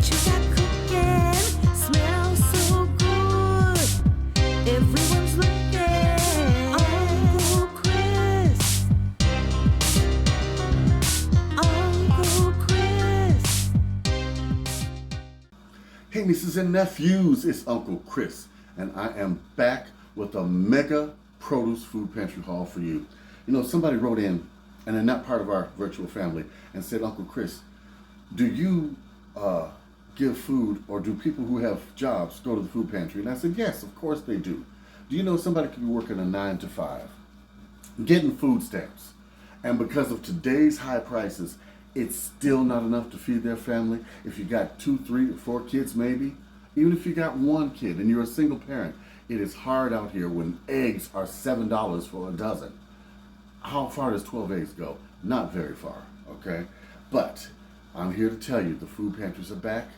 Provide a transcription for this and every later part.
you got cooking smells so good. Everyone's looking. Uncle Chris. Uncle Chris. Hey nieces and nephews, it's Uncle Chris, and I am back with a mega produce food pantry haul for you. You know, somebody wrote in, and they're not part of our virtual family, and said, Uncle Chris, do you give food, or do people who have jobs go to the food pantry? And I said, yes, of course they do. Do you know somebody could be working a 9 to 5, getting food stamps, and because of today's high prices, it's still not enough to feed their family? If you got 2, 3, or 4 kids maybe, even if you got 1 kid and you're a single parent, it is hard out here when eggs are $7 for a dozen. How far does 12 eggs go? Not very far, okay? But I'm here to tell you the food pantries are back.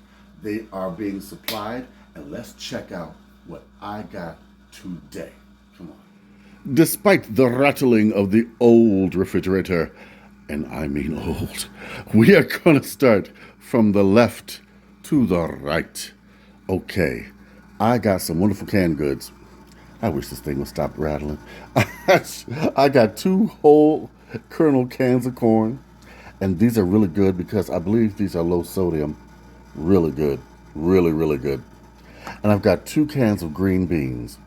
They are being supplied, and let's check out what I got today. Come on. Despite the rattling of the old refrigerator, and I mean old, we are gonna start from the left to the right. Okay, I got some wonderful canned goods. I wish this thing would stop rattling. I got 2 whole kernel cans of corn, and these are really good because I believe these are low sodium. Really good, really, really good. And I've got 2 cans of green beans.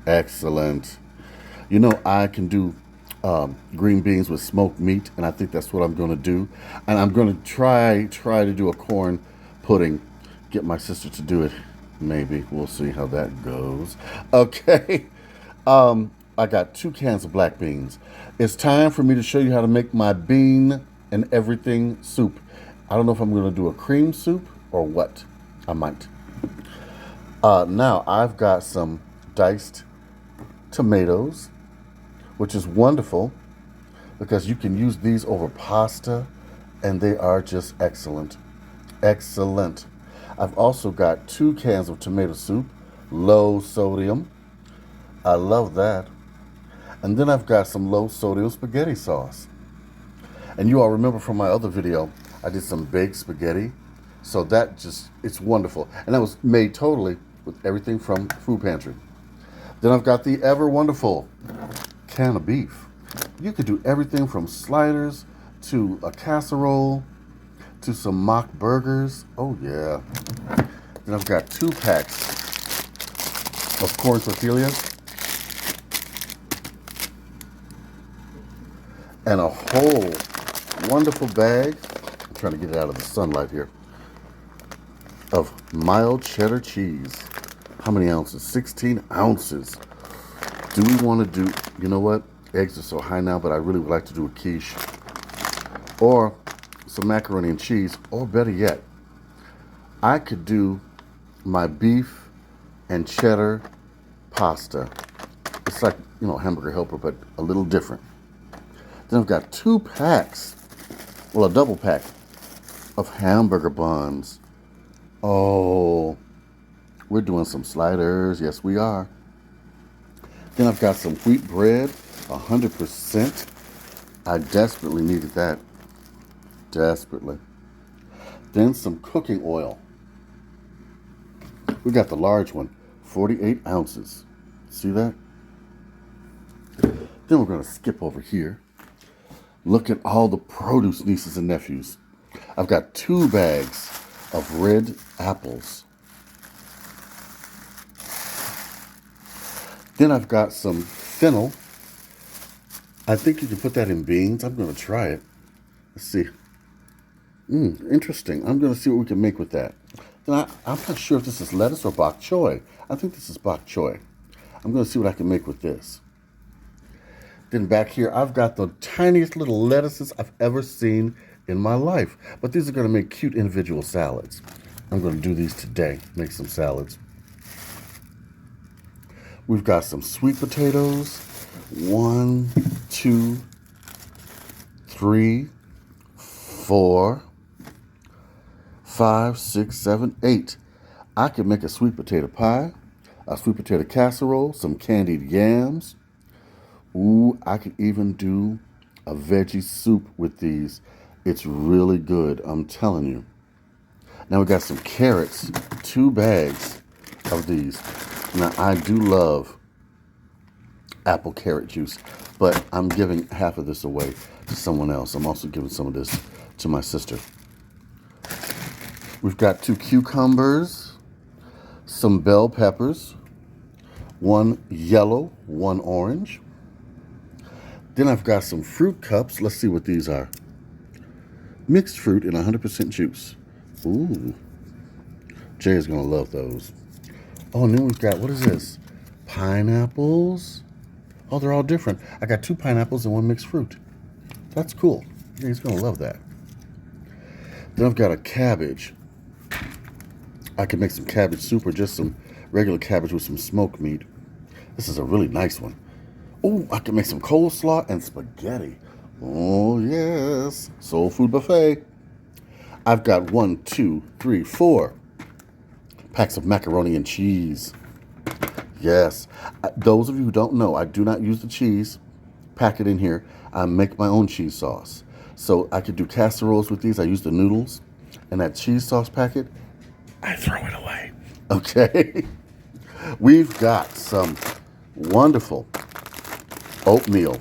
Excellent. You know, I can do green beans with smoked meat, and I think that's what I'm going to do. And I'm going to try to do a corn pudding. Get my sister to do it. Maybe. We'll see how that goes. Okay. I got 2 cans of black beans. It's time for me to show you how to make my bean and everything soup. I don't know if I'm going to do a cream soup or what. I might. Now, I've got some diced tomatoes, which is wonderful because you can use these over pasta, and they are just excellent. Excellent. I've also got 2 cans of tomato soup, low sodium. I love that. And then I've got some low sodium spaghetti sauce. And you all remember from my other video, I did some baked spaghetti. So that it's wonderful. And that was made totally with everything from Food Pantry. Then I've got the ever wonderful can of beef. You could do everything from sliders to a casserole to some mock burgers. Oh yeah. Then I've got 2 packs of corn tortillas and a whole wonderful bag, I'm trying to get it out of the sunlight here, of mild cheddar cheese. How many ounces? 16 ounces. Do we want to do, you know what? Eggs are so high now, but I really would like to do a quiche. Or some macaroni and cheese, or better yet, I could do my beef and cheddar pasta. It's like, you know, hamburger helper, but a little different. Then I've got 2 packs, well, a double pack of hamburger buns. Oh, we're doing some sliders. Yes, we are. Then I've got some wheat bread, 100%. I desperately needed that. Desperately. Then some cooking oil. We got the large one, 48 ounces. See that? Then we're going to skip over here. Look at all the produce, nieces and nephews. I've got 2 bags of red apples. Then I've got some fennel. I think you can put that in beans. I'm going to try it. Let's see. Interesting. I'm going to see what we can make with that. Then I'm not sure if this is lettuce or bok choy. I think this is bok choy. I'm going to see what I can make with this. Then back here, I've got the tiniest little lettuces I've ever seen in my life. But these are going to make cute individual salads. I'm going to do these today, make some salads. We've got some sweet potatoes. 1, 2, 3, 4, 5, 6, 7, 8. I could make a sweet potato pie, a sweet potato casserole, some candied yams. Ooh, I could even do a veggie soup with these. It's really good, I'm telling you. Now we got some carrots, 2 bags of these. Now I do love apple carrot juice, but I'm giving half of this away to someone else. I'm also giving some of this to my sister. We've got 2 cucumbers, some bell peppers, 1 yellow, 1 orange. Then I've got some fruit cups. Let's see what these are. Mixed fruit and 100% juice. Ooh. Jay is going to love those. Oh, and then we've got, what is this? Pineapples. Oh, they're all different. I got 2 pineapples and 1 mixed fruit. That's cool. Yeah, he's going to love that. Then I've got a cabbage. I can make some cabbage soup or just some regular cabbage with some smoked meat. This is a really nice one. Oh, I can make some coleslaw and spaghetti. Oh, yes. Soul food buffet. I've got 1, 2, 3, 4 packs of macaroni and cheese. Yes. Those of you who don't know, I do not use the cheese. Pack it in here. I make my own cheese sauce. So I could do casseroles with these. I use the noodles. And that cheese sauce packet, I throw it away. Okay. We've got some wonderful oatmeal.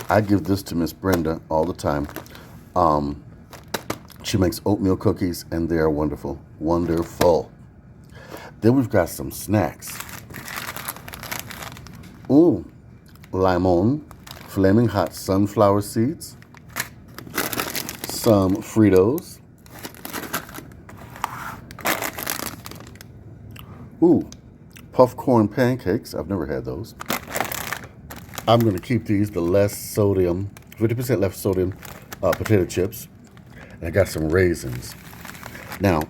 I give this to Miss Brenda all the time. She makes oatmeal cookies, and they are wonderful. Wonderful. Then we've got some snacks. Ooh, limon, flaming hot sunflower seeds, some Fritos. Ooh, puff corn pancakes. I've never had those. I'm going to keep these, the less sodium, 50% less sodium potato chips. And I got some raisins. Now,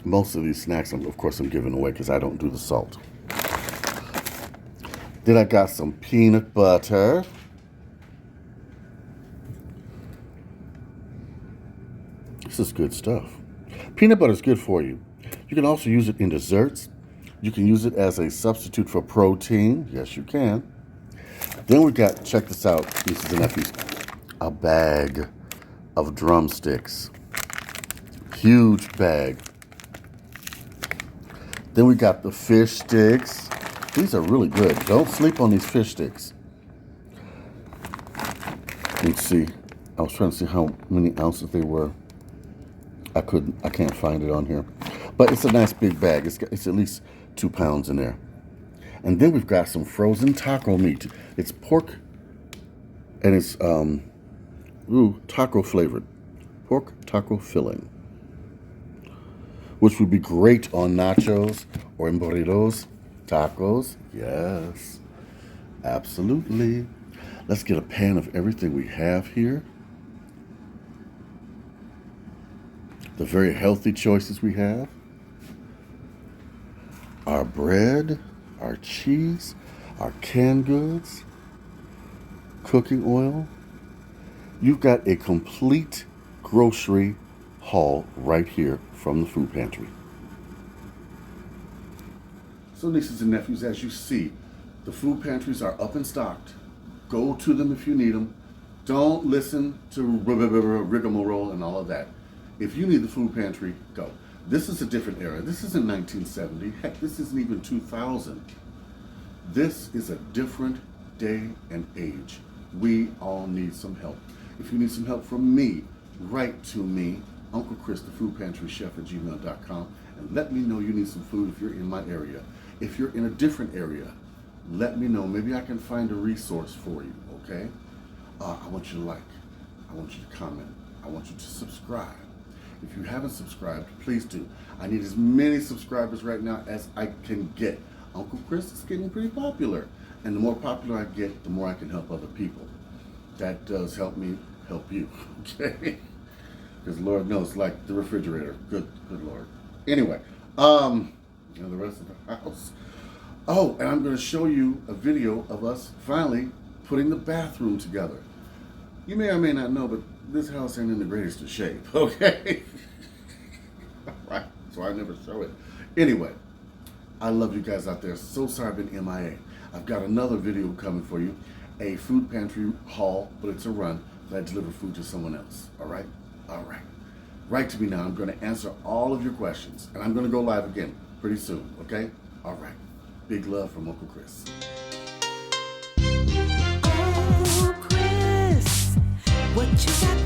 most of these snacks, of course, I'm giving away because I don't do the salt. Then I got some peanut butter. This is good stuff. Peanut butter is good for you. You can also use it in desserts. You can use it as a substitute for protein. Yes, you can. Then we got, check this out, nieces and nephews, a bag of drumsticks. Huge bag. Then we got the fish sticks. These are really good. Don't sleep on these fish sticks. Let's see. I was trying to see how many ounces they were. I can't find it on here. But it's a nice big bag. It's at least 2 pounds in there. And then we've got some frozen taco meat. It's pork and it's taco flavored. Pork taco filling. Which would be great on nachos or in burritos. Tacos, yes. Absolutely. Let's get a pan of everything we have here. The very healthy choices we have. Our bread, our cheese, our canned goods, cooking oil. You've got a complete grocery haul right here from the food pantry. So nieces and nephews, as you see, the food pantries are up and stocked. Go to them if you need them. Don't listen to rigmarole and all of that. If you need the food pantry, go. This is a different era. This isn't 1970. Heck, this isn't even 2000. This is a different day and age. We all need some help. If you need some help from me, write to me, Uncle Chris, the food pantry chef at gmail.com, and let me know you need some food if you're in my area. If you're in a different area, let me know. Maybe I can find a resource for you, okay? I want you to like. I want you to comment. I want you to subscribe. If you haven't subscribed, please do. I need as many subscribers right now as I can get. Uncle Chris is getting pretty popular. And the more popular I get, the more I can help other people. That does help me help you, okay? Because Lord knows, like the refrigerator. Good Lord. Anyway, and the rest of the house. Oh, and I'm going to show you a video of us finally putting the bathroom together. You may or may not know, but this house ain't in the greatest of shape, okay? Right, so I never show it. Anyway, I love you guys out there. So sorry I've been MIA. I've got another video coming for you. A food pantry haul, but it's a run. That I deliver food to someone else, all right? All right. Write to me now. I'm going to answer all of your questions. And I'm going to go live again pretty soon, okay? All right. Big love from Uncle Chris. Uncle Chris, what you got